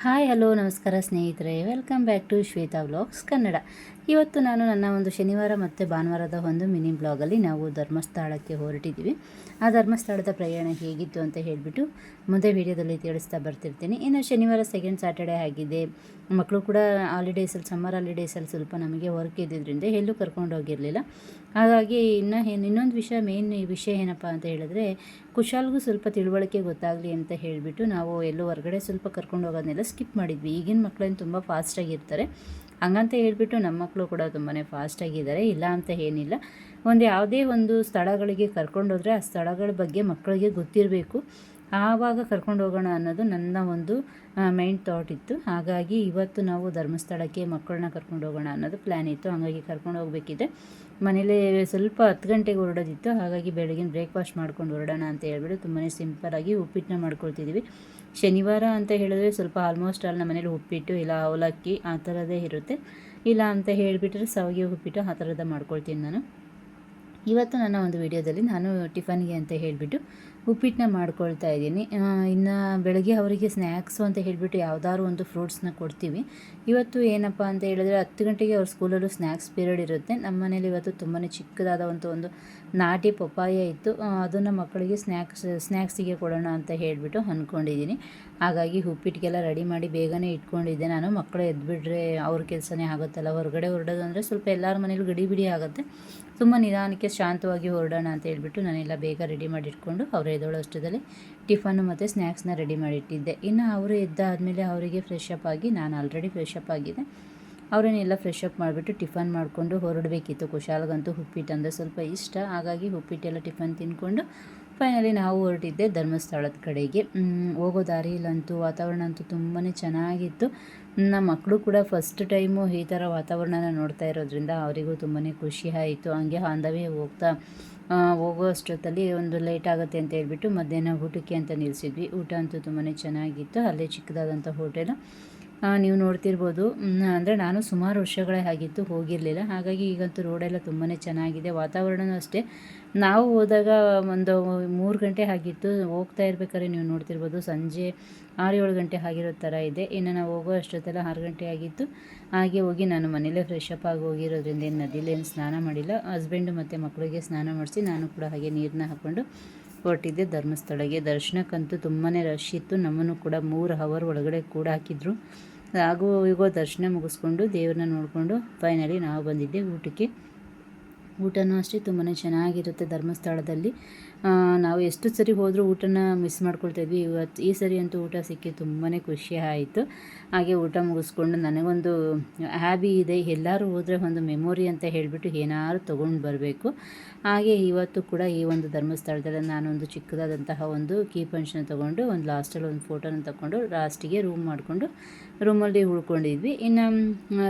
Hi hello ನಮಸ್ಕಾರ ಸ್ನೇಹಿತರೆ, welcome back to Shweta vlogs Kannada. ಇವತ್ತು ನಾನು ನನ್ನ ಒಂದು ಶನಿವಾರ ಮತ್ತು ಭಾನುವಾರದ ಒಂದು ಮಿನಿ ಬ್ಲಾಗಲ್ಲಿ ನಾವು ಧರ್ಮಸ್ಥಳಕ್ಕೆ ಹೊರಟಿದ್ದೀವಿ. ಆ ಧರ್ಮಸ್ಥಳದ ಪ್ರಯಾಣ ಹೇಗಿತ್ತು ಅಂತ ಹೇಳಿಬಿಟ್ಟು ಮುಂದೆ ವೀಡಿಯೋದಲ್ಲಿ ತಿಳಿಸ್ತಾ ಬರ್ತಿರ್ತೀನಿ. ಇನ್ನು ಶನಿವಾರ ಸೆಕೆಂಡ್ ಸ್ಯಾಟರ್ಡೇ ಆಗಿದೆ. ಮಕ್ಕಳು ಕೂಡ ಹಾಲಿಡೇಸಲ್ಲಿ, ಸಮ್ಮರ್ ಹಾಲಿಡೇಸಲ್ಲಿ ಸ್ವಲ್ಪ ನಮಗೆ ವರ್ಕ್ ಇದ್ದಿದ್ದರಿಂದ ಎಲ್ಲೂ ಕರ್ಕೊಂಡು ಹೋಗಿರಲಿಲ್ಲ. ಹಾಗಾಗಿ ಇನ್ನೊಂದು ವಿಷಯ ಏನಪ್ಪ ಅಂತ ಹೇಳಿದ್ರೆ, ಕುಶಾಲ್ಗೂ ಸ್ವಲ್ಪ ತಿಳುವಳಿಕೆ ಗೊತ್ತಾಗಲಿ ಅಂತ ಹೇಳಿಬಿಟ್ಟು ನಾವು ಎಲ್ಲೂ ಹೊರಗಡೆ ಸ್ವಲ್ಪ ಕರ್ಕೊಂಡು ಹೋಗೋದನ್ನೆಲ್ಲ ಸ್ಕಿಪ್ ಮಾಡಿದ್ವಿ. ಈಗಿನ ಮಕ್ಕಳೇನು ತುಂಬ ಫಾಸ್ಟಾಗಿರ್ತಾರೆ, ಹಂಗಂತ ಹೇಳ್ಬಿಟ್ಟು ನಮ್ಮ ಮಕ್ಕಳು ಕೂಡ ತುಂಬಾ ಫಾಸ್ಟಾಗಿದ್ದಾರೆ, ಇಲ್ಲ ಅಂತ ಏನಿಲ್ಲ. ಯಾವುದೇ ಒಂದು ಸ್ಥಳಗಳಿಗೆ ಕರ್ಕೊಂಡೋದ್ರೆ ಆ ಸ್ಥಳಗಳ ಬಗ್ಗೆ ಮಕ್ಕಳಿಗೆ ಗೊತ್ತಿರಬೇಕು, ಆವಾಗ ಕರ್ಕೊಂಡು ಹೋಗೋಣ ಅನ್ನೋದು ನನ್ನ ಒಂದು ಮೈಂಡ್ ಥಾಟ್ ಇತ್ತು. ಹಾಗಾಗಿ ಇವತ್ತು ನಾವು ಧರ್ಮಸ್ಥಳಕ್ಕೆ ಮಕ್ಕಳನ್ನ ಕರ್ಕೊಂಡು ಹೋಗೋಣ ಅನ್ನೋದು ಪ್ಲ್ಯಾನ್ ಇತ್ತು. ಹಾಗಾಗಿ ಕರ್ಕೊಂಡು ಹೋಗಬೇಕಿದೆ. ಮನೇಲಿ ಸ್ವಲ್ಪ 10 ಗಂಟೆಗೆ ಹೊರಡೋದಿತ್ತು. ಹಾಗಾಗಿ ಬೆಳಗಿನ ಬ್ರೇಕ್ಫಾಸ್ಟ್ ಮಾಡ್ಕೊಂಡು ಹೊರಡೋಣ ಅಂತ ಹೇಳ್ಬಿಟ್ಟು ತುಂಬಾ ಸಿಂಪಲಾಗಿ ಉಪ್ಪಿಟ್ಟನ್ನ ಮಾಡ್ಕೊಳ್ತಿದ್ದೀವಿ. ಶನಿವಾರ ಅಂತ ಹೇಳಿದ್ರೆ ಸ್ವಲ್ಪ ಆಲ್ಮೋಸ್ಟ್ ಅಲ್ಲಿ ನಮ್ಮ ಮನೇಲಿ ಉಪ್ಪಿಟ್ಟು ಇಲ್ಲ ಅವಲಕ್ಕಿ ಆ ಥರದೇ ಇರುತ್ತೆ. ಇಲ್ಲ ಅಂತ ಹೇಳಿಬಿಟ್ರೆ ಶಾವಿಗೆ ಉಪ್ಪಿಟ್ಟು ಆ ಥರದ ಮಾಡ್ಕೊಳ್ತೀನಿ ನಾನು. ಇವತ್ತು ನನ್ನ ಒಂದು ವಿಡಿಯೋದಲ್ಲಿ ನಾನು ಟಿಫನ್ಗೆ ಅಂತ ಹೇಳಿಬಿಟ್ಟು ಉಪ್ಪಿಟ್ಟನ್ನ ಮಾಡ್ಕೊಳ್ತಾ ಇದ್ದೀನಿ. ಇನ್ನು ಬೆಳಗ್ಗೆ ಅವರಿಗೆ ಸ್ನ್ಯಾಕ್ಸು ಅಂತ ಹೇಳಿಬಿಟ್ಟು ಯಾವುದಾದ್ರು ಒಂದು ಫ್ರೂಟ್ಸ್ನ ಕೊಡ್ತೀವಿ. ಇವತ್ತು ಏನಪ್ಪ ಅಂತ ಹೇಳಿದ್ರೆ 10 ಗಂಟೆಗೆ ಅವ್ರ ಸ್ಕೂಲಲ್ಲೂ ಸ್ನ್ಯಾಕ್ಸ್ ಪೀರಿಯಡ್ ಇರುತ್ತೆ. ನಮ್ಮ ಮನೇಲಿ ಇವತ್ತು ತುಂಬಾ ಚಿಕ್ಕದಾದ ಒಂದು ನಾಟಿ ಪಪ್ಪಾಯ ಇತ್ತು. ಅದನ್ನು ಮಕ್ಕಳಿಗೆ ಸ್ನ್ಯಾಕ್ಸಿಗೆ ಕೊಡೋಣ ಅಂತ ಹೇಳಿಬಿಟ್ಟು ಅಂದ್ಕೊಂಡಿದ್ದೀನಿ. ಹಾಗಾಗಿ ಉಪ್ಪಿಟ್ಟಿಗೆಲ್ಲ ರೆಡಿ ಮಾಡಿ ಬೇಗನೆ ಇಟ್ಕೊಂಡಿದ್ದೆ ನಾನು. ಮಕ್ಕಳು ಎದ್ಬಿಟ್ರೆ ಅವ್ರ ಕೆಲಸನೇ ಆಗುತ್ತಲ್ಲ. ಹೊರಗಡೆ ಹೊರಡೋದು ಅಂದರೆ ಸ್ವಲ್ಪ ಎಲ್ಲರ ಮನೇಲೂ ಗಡಿಬಿಡಿ ಆಗುತ್ತೆ. ತುಂಬ ನಿಧಾನಕ್ಕೆ ಶಾಂತವಾಗಿ ಹೊರಡೋಣ ಅಂತ ಹೇಳ್ಬಿಟ್ಟು ನಾನೆಲ್ಲ ಬೇಗ ರೆಡಿ ಮಾಡಿ ಇಟ್ಕೊಂಡು ಅವರು ಎದ್ದೋಳೋ ಅಷ್ಟರಲ್ಲಿ ಟಿಫನ್ನು ಮತ್ತು ಸ್ನ್ಯಾಕ್ಸ್ನ ರೆಡಿ ಮಾಡಿಟ್ಟಿದ್ದೆ. ಇನ್ನು ಅವರು ಎದ್ದಾದಮೇಲೆ ಅವರಿಗೆ ಫ್ರೆಶ್ ಅಪ್ ಆಗಿ, ನಾನು ಆಲ್ರೆಡಿ ಫ್ರೆಶ್ ಅಪ್ ಆಗಿದೆ, ಅವರನ್ನೆಲ್ಲ ಫ್ರೆಶ್ ಅಪ್ ಮಾಡಿಬಿಟ್ಟು ಟಿಫನ್ ಮಾಡಿಕೊಂಡು ಹೊರಡಬೇಕಿತ್ತು. ಕುಶಾಲ್ಗಂತೂ ಉಪ್ಪಿಟ್ಟು ಅಂದರೆ ಸ್ವಲ್ಪ ಇಷ್ಟ. ಹಾಗಾಗಿ ಉಪ್ಪಿಟ್ಟೆಲ್ಲ ಟಿಫನ್ ತಿಂದ್ಕೊಂಡು ಫೈನಲಿ ನಾವು ಹೊರಟಿದ್ದೆ ಧರ್ಮಸ್ಥಳದ ಕಡೆಗೆ. ಹೋಗೋ ದಾರಿಯಲ್ಲಂತೂ ವಾತಾವರಣ ಅಂತೂ ತುಂಬಾ ಚೆನ್ನಾಗಿತ್ತು. ನಮ್ಮ ಮಕ್ಕಳು ಕೂಡ ಫಸ್ಟ್ ಟೈಮು ಈ ಥರ ವಾತಾವರಣನ ನೋಡ್ತಾ ಇರೋದ್ರಿಂದ ಅವರಿಗೂ ತುಂಬಾ ಖುಷಿ ಆಯಿತು. ಹಂಗೆ ಆನ್ ದ ವೇ ಹೋಗೋ ಅಷ್ಟೊತ್ತಲ್ಲಿ ಒಂದು ಲೇಟ್ ಆಗುತ್ತೆ ಅಂತ ಹೇಳ್ಬಿಟ್ಟು ಮಧ್ಯಾಹ್ನ ಊಟಕ್ಕೆ ಅಂತ ನಿಲ್ಲಿಸಿದ್ವಿ. ಊಟ ಅಂತೂ ತುಂಬಾ ಚೆನ್ನಾಗಿತ್ತು. ಅಲ್ಲೇ ಚಿಕ್ಕದಾದಂಥ ಹೋಟೆಲು ನೀವು ನೋಡ್ತಿರ್ಬೋದು. ಅಂದರೆ ನಾನು ಸುಮಾರು ವರ್ಷಗಳೇ ಆಗಿತ್ತು, ಹೋಗಿರಲಿಲ್ಲ. ಹಾಗಾಗಿ ಈಗಂತೂ ರೋಡೆಲ್ಲ ತುಂಬಾ ಚೆನ್ನಾಗಿದೆ. ವಾತಾವರಣವೂ ಅಷ್ಟೇ. ನಾವು ಹೋದಾಗ ಒಂದು 3 ಗಂಟೆ ಆಗಿತ್ತು. ಹೋಗ್ತಾ ಇರ್ಬೇಕಾದ್ರೆ ನೀವು ನೋಡ್ತಿರ್ಬೋದು ಸಂಜೆ 6-7 ಗಂಟೆ ಆಗಿರೋ ಥರ ಇದೆ. ಇನ್ನು ನಾವು ಹೋಗೋ ಅಷ್ಟೊತ್ತೆಲ್ಲ 6 ಗಂಟೆ ಆಗಿತ್ತು. ಹಾಗೆ ಹೋಗಿ ನಾನು ಮನೇಲೇ ಫ್ರೆಶ್ ಅಪ್ ಆಗಿ ಹೋಗಿರೋದ್ರಿಂದ ನದಿಲೇನು ಸ್ನಾನ ಮಾಡಿಲ್ಲ. ಹಸ್ಬೆಂಡು ಮತ್ತು ಮಕ್ಕಳಿಗೆ ಸ್ನಾನ ಮಾಡಿಸಿ ನಾನು ಕೂಡ ಹಾಗೆ ನೀರನ್ನ ಹಾಕ್ಕೊಂಡು ಹೊರಟಿದ್ದೆ ಧರ್ಮಸ್ಥಳಕ್ಕೆ. ದರ್ಶನಕ್ಕಂತೂ ತುಂಬಾ ರಶ್ ಇತ್ತು. ನಮ್ಮನ್ನು ಕೂಡ 3 ಅವರ್ ಒಳಗಡೆ ಕೂಡ ಹಾಕಿದ್ರು. ಹಾಗೂ ಈಗ ದರ್ಶನ ಮುಗಿಸ್ಕೊಂಡು ದೇವ್ರನ್ನ ನೋಡಿಕೊಂಡು ಫೈನಲಿ ನಾವು ಬಂದಿದ್ದೆ ಊಟಕ್ಕೆ. ಊಟನೂ ಅಷ್ಟೇ ತುಂಬಾ ಚೆನ್ನಾಗಿರುತ್ತೆ ಧರ್ಮಸ್ಥಳದಲ್ಲಿ. ನಾವು ಎಷ್ಟು ಸರಿ ಹೋದರೂ ಊಟನ ಮಿಸ್ ಮಾಡ್ಕೊಳ್ತಾಯಿದ್ವಿ. ಈ ಸರಿ ಅಂತೂ ಊಟ ಸಿಕ್ಕಿ ತುಂಬಾ ಖುಷಿ ಆಯಿತು. ಹಾಗೆ ಊಟ ಮುಗಿಸ್ಕೊಂಡು ನನಗೊಂದು ಹ್ಯಾಬಿ ಇದೆ, ಎಲ್ಲರೂ ಹೋದರೆ ಒಂದು ಮೆಮೊರಿ ಅಂತ ಹೇಳಿಬಿಟ್ಟು ಏನಾದ್ರು ತೊಗೊಂಡು ಬರಬೇಕು. ಹಾಗೆ ಇವತ್ತು ಕೂಡ ಈ ಒಂದು ಧರ್ಮಸ್ಥಳದಲ್ಲಿ ನಾನೊಂದು ಚಿಕ್ಕದಾದಂತಹ ಒಂದು ಕೀ ಪಂಚನ್ನ ತೊಗೊಂಡು ಒಂದು ಲಾಸ್ಟಲ್ಲಿ ಒಂದು ಫೋಟೋನ ತಗೊಂಡು ಲಾಸ್ಟಿಗೆ ರೂಮ್ ಮಾಡಿಕೊಂಡು ರೂಮಲ್ಲಿ ಉಳ್ಕೊಂಡಿದ್ವಿ. ಇನ್ನು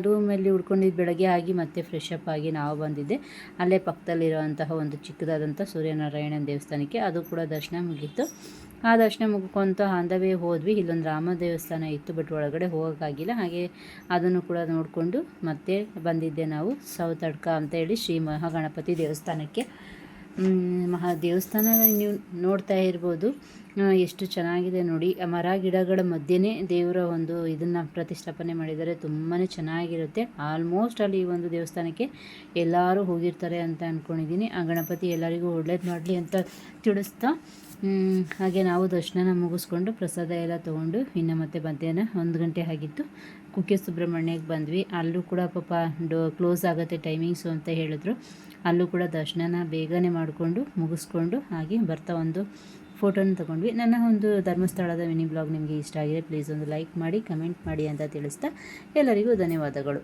ರೂಮಲ್ಲಿ ಉಳ್ಕೊಂಡಿದ್ದು ಬೆಳಗ್ಗೆ ಆಗಿ ಮತ್ತೆ ಫ್ರೆಶ್ ಅಪ್ ಆಗಿ ನಾವು ಬಂದಿದ್ದೆ. ಅಲ್ಲೇ ಪಕ್ಕದಲ್ಲಿರುವಂತಹ ಒಂದು ಚಿಕ್ಕದಾದಂಥ ಸೂರ್ಯನಾರಾಯಣನ ದೇವಸ್ಥಾನಕ್ಕೆ. ಅದು ಕೂಡ ದರ್ಶನ ಮುಗೀತು. ಆ ದರ್ಶನ ಮುಗಿಕೊಂತ ಆನ್ ದ ವೇ ಹೋದ್ವಿ. ಇಲ್ಲೊಂದು ರಾಮ ದೇವಸ್ಥಾನ ಇತ್ತು, ಬಟ್ ಒಳಗಡೆ ಹೋಗೋಕ್ಕಾಗಿಲ್ಲ. ಹಾಗೆ ಅದನ್ನು ಕೂಡ ನೋಡಿಕೊಂಡು ಮತ್ತೆ ಬಂದಿದ್ದೆ ನಾವು ಸೌತಡ್ಕ ಅಂತೇಳಿ ಶ್ರೀ ಮಹಾಗಣಪತಿ ದೇವಸ್ಥಾನಕ್ಕೆ. ದೇವಸ್ಥಾನ ನೀವು ನೋಡ್ತಾ ಇರ್ಬೋದು ಎಷ್ಟು ಚೆನ್ನಾಗಿದೆ ನೋಡಿ. ಮರ ಗಿಡಗಳ ಮಧ್ಯೆನೇ ದೇವರ ಒಂದು ಇದನ್ನು ಪ್ರತಿಷ್ಠಾಪನೆ ಮಾಡಿದ್ದಾರೆ. ತುಂಬಾ ಚೆನ್ನಾಗಿರುತ್ತೆ. ಆಲ್ಮೋಸ್ಟ್ ಅಲ್ಲಿ ಈ ಒಂದು ದೇವಸ್ಥಾನಕ್ಕೆ ಎಲ್ಲರೂ ಹೋಗಿರ್ತಾರೆ ಅಂತ ಅಂದ್ಕೊಂಡಿದ್ದೀನಿ. ಆ ಗಣಪತಿ ಎಲ್ಲರಿಗೂ ಒಳ್ಳೇದು ಮಾಡಲಿ ಅಂತ ತಿಳಿಸ್ತಾ ಹಾಗೆ ನಾವು ದರ್ಶನ ಮುಗಿಸ್ಕೊಂಡು ಪ್ರಸಾದ ಎಲ್ಲ ತೊಗೊಂಡು ಇನ್ನು ಮತ್ತೆ ಮಧ್ಯಾಹ್ನ 1 ಗಂಟೆ ಆಗಿತ್ತು. ಕುಕ್ಕೆ ಸುಬ್ರಹ್ಮಣ್ಯಕ್ಕೆ ಬಂದ್ವಿ. ಅಲ್ಲೂ ಕೂಡ ಪಾಪ ಕ್ಲೋಸ್ ಆಗುತ್ತೆ ಟೈಮಿಂಗ್ಸು ಅಂತ ಹೇಳಿದ್ರು. ಅಲ್ಲೂ ಕೂಡ ದರ್ಶನನ ಬೇಗನೆ ಮಾಡಿಕೊಂಡು ಮುಗಿಸ್ಕೊಂಡು ಹಾಗೆ ಬರ್ತಾ ಒಂದು ಫೋಟೋನ ತೊಗೊಂಡ್ವಿ. ನನ್ನ ಒಂದು ಧರ್ಮಸ್ಥಳದ ಮಿನಿ ಬ್ಲಾಗ್ ನಿಮಗೆ ಇಷ್ಟ ಆಗಿದೆ, ಪ್ಲೀಸ್ ಒಂದು ಲೈಕ್ ಮಾಡಿ, ಕಮೆಂಟ್ ಮಾಡಿ ಅಂತ ತಿಳಿಸ್ತಾ ಎಲ್ಲರಿಗೂ ಧನ್ಯವಾದಗಳು.